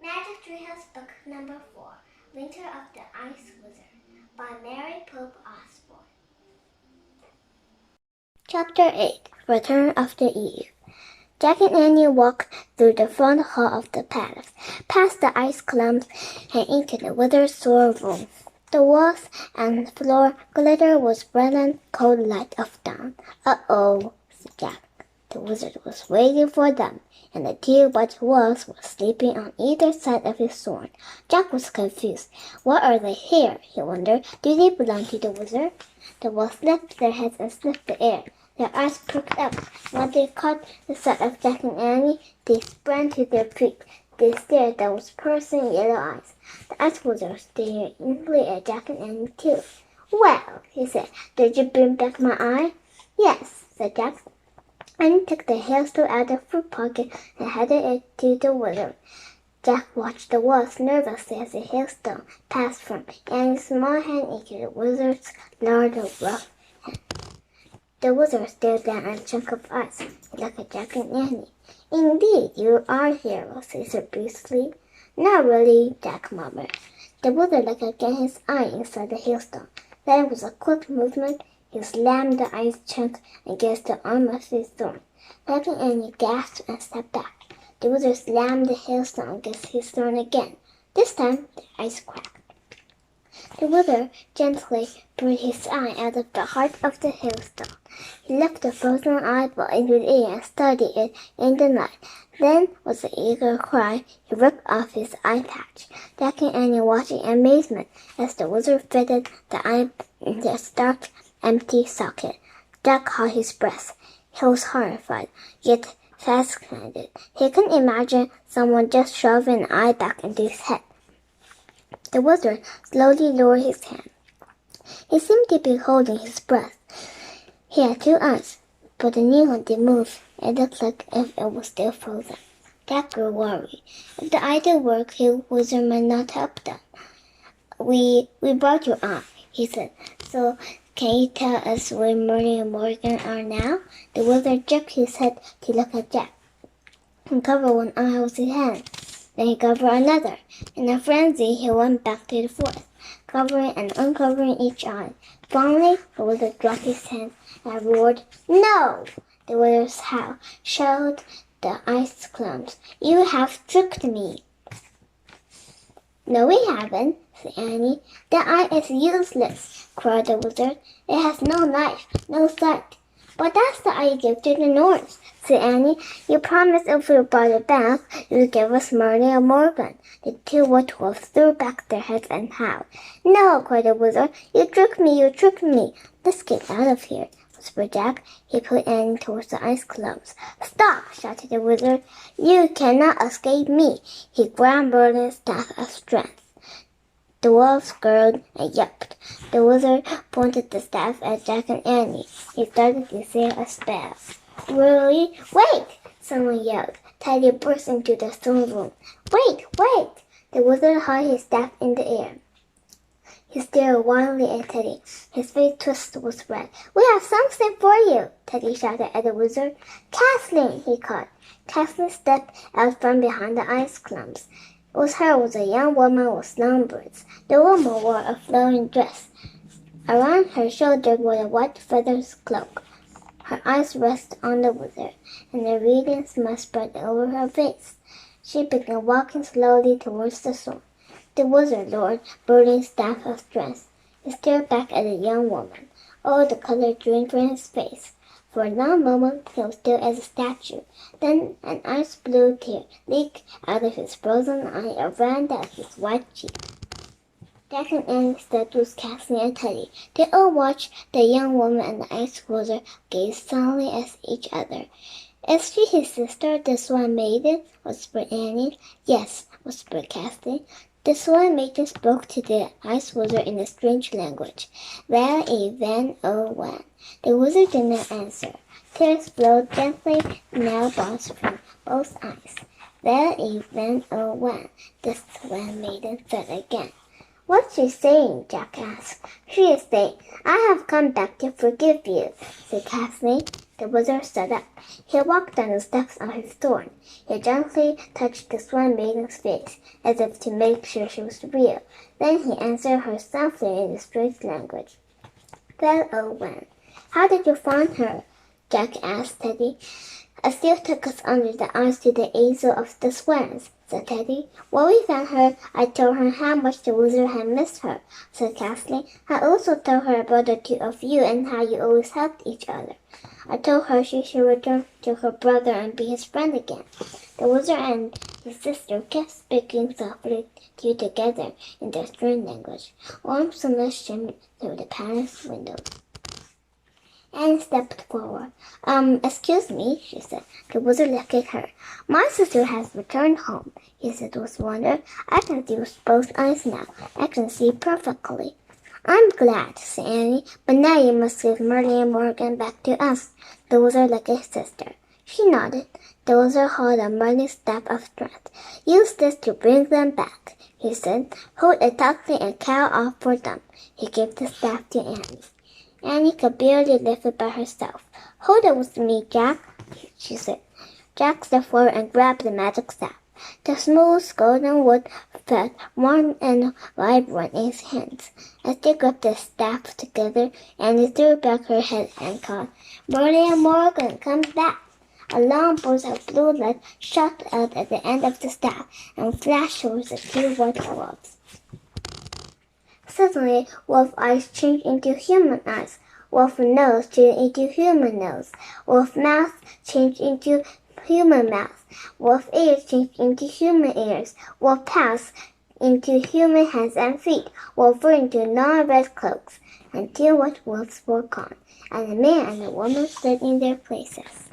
Magic Treehouse Book Number 4, Winter of the Ice Wizard, by Mary Pope Osborne. Chapter 8, Return of the Eve. Jack and Annie walked through the front hall of the palace, past the ice clumps, and into the wizard's storeroom. The walls and floor glittered with brilliant cold light of dawn. "Uh-oh," said Jack. The wizard was waiting for them, and the two white wolves were sleeping on either side of his sword. Jack was confused. Why are they here? He wondered. Do they belong to the wizard? The wolves lifted their heads and sniffed the air. Their eyes perked up. When they caught the sight of Jack and Annie, they sprang to their feet. They stared at those piercing yellow eyes. The ice wizard stared intently at Jack and Annie too. "Well," he said, "did you bring back my eye?" "Yes," said Jack. Annie took the hailstone out of the fruit pocket and handed it to the wizard. Jack watched the wolves nervously as the hailstone passed from Annie's small hand into the wizard's large, rough hand. The wizard stared down at a chunk of ice. He looked at Jack and Annie. "Indeed, you are heroes," he said briefly. "Not really," Jack murmured. The wizard looked again his eye inside the hailstone. Then, with a quick movement, he slammed the ice chunk against the arm of his sword. Jack and Annie gasped and stepped back. The wizard slammed the hailstone against his sword again. This time, the ice cracked. The wizard gently pulled his eye out of the heart of the hailstone. He lifted the frozen eyeball into the air and studied it in the night. Then, with an eager cry, he ripped off his eye patch. Jack and Annie watched in amazement as the wizard fitted the eye in the stark, empty socket. Jack caught his breath. He was horrified, yet fascinated. He couldn't imagine someone just shoving an eye back into his head. The wizard slowly lowered his hand. He seemed to be holding his breath. He had two eyes, but the new one didn't move. It looked like if it was still frozen. Jack grew worried. If the eye didn't work, the wizard might not help them. We brought your eye," he said. "So can you tell us where Merlin and Morgan are now?" The wizard jerked his head to look at Jack. He covered one eye with his hand. Then he covered another. In a frenzy, he went back to the forest, covering and uncovering each eye. Finally, the wizard dropped his hands and roared, "No!" The wizard's howl showed the ice clumps. "You have tricked me." "No, we haven't," said Annie. "The eye is useless," cried the wizard. "It has no life, no sight." "But that's the eye you gave to the North," said Annie. "You promised if we brought it back, you would give us Merlin and Morgan." The two white wolves threw back their heads and howled. "No!" cried the wizard. "You tricked me, you tricked me." "Let's get out of here," whispered Jack. He pulled Annie towards the ice clumps. "Stop!" shouted the wizard. "You cannot escape me." He grabbed Merlin's staff of strength. The wolves gurgled and yelped. The wizard pointed the staff at Jack and Annie. He started to say a spell. "Really? Wait!" someone yelled. Teddy burst into the throne room. "Wait! Wait!" The wizard held his staff in the air. He stared wildly at Teddy. His face twisted with red. "We have something for you!" Teddy shouted at the wizard. "Kathleen!" he called. Kathleen stepped out from behind the ice clumps. With her was a young woman with long braids. The woman wore a flowing dress. Around her shoulder was a white feather cloak. Her eyes rested on the wizard, and a radiant smile spread over her face. She began walking slowly towards the sword. The wizard lowered Merlin's staff of strength. He stared back at the young woman. All the color drained from his face. For a long moment he was still as a statue. Then an ice blue tear leaked out of his frozen eye and ran down his white cheek. Jack and Annie stood with Kathleen and Teddy. They all watched the young woman and the ice wizard gaze silently at each other. "Is she his sister, the Swan Maiden?" whispered Annie. "Yes," whispered Kathleen. The Swan Maiden spoke to the ice wizard in a strange language. "Well, even when." The wizard did not answer. Tears flowed gently now bounced from both eyes. "Well, even when," the Swan Maiden said again. "What's she saying?" Jack asked. "She is saying, 'I have come back to forgive you,'" said Kathleen. The wizard stood up. He walked down the steps of his throne. He gently touched the Swan Maiden's face, as if to make sure she was real. Then he answered her softly in the strange language. Well, oh, well. How did you find her? Jack asked Teddy. A seal took us under the ice to the easel of the swans, said Teddy. When we found her, I told her how much the wizard had missed her, said Kathleen. I also told her about the two of you and how you always helped each other. I told her she should return to her brother and be his friend again. The wizard and his sister kept speaking softly together in their strange language. Warm sunlight streamed through the palace windows. Annie stepped forward. Excuse me, she said. The wizard looked at her. My sister has returned home, he said with wonder. I can see with both eyes now. I can see perfectly. I'm glad, said Annie, but now you must give Merlin and Morgan back to us. The wizard looked at his sister. She nodded. The wizard held a Merlin's staff of strength. Use this to bring them back, he said. Hold it tightly and carry off for them. He gave the staff to Annie. Annie could barely lift it by herself. Hold it with me, Jack, she said. Jack stepped forward and grabbed the magic staff. The smooth golden wood felt warm and vibrant in his hands. As they gripped the staff together, Annie threw back her head and called, Merlin and Morgan, come back! A long burst of blue light shot out at the end of the staff and flashed towards the two white wolves. Suddenly, Wolf eyes changed into human eyes. Wolf nose changed into human nose. Wolf mouth changed into human mouth. Wolf ears changed into human ears. Wolf paws into human hands and feet. Wolf fur into non-red cloaks. And two white wolves were gone, and the man and the woman stood in their places.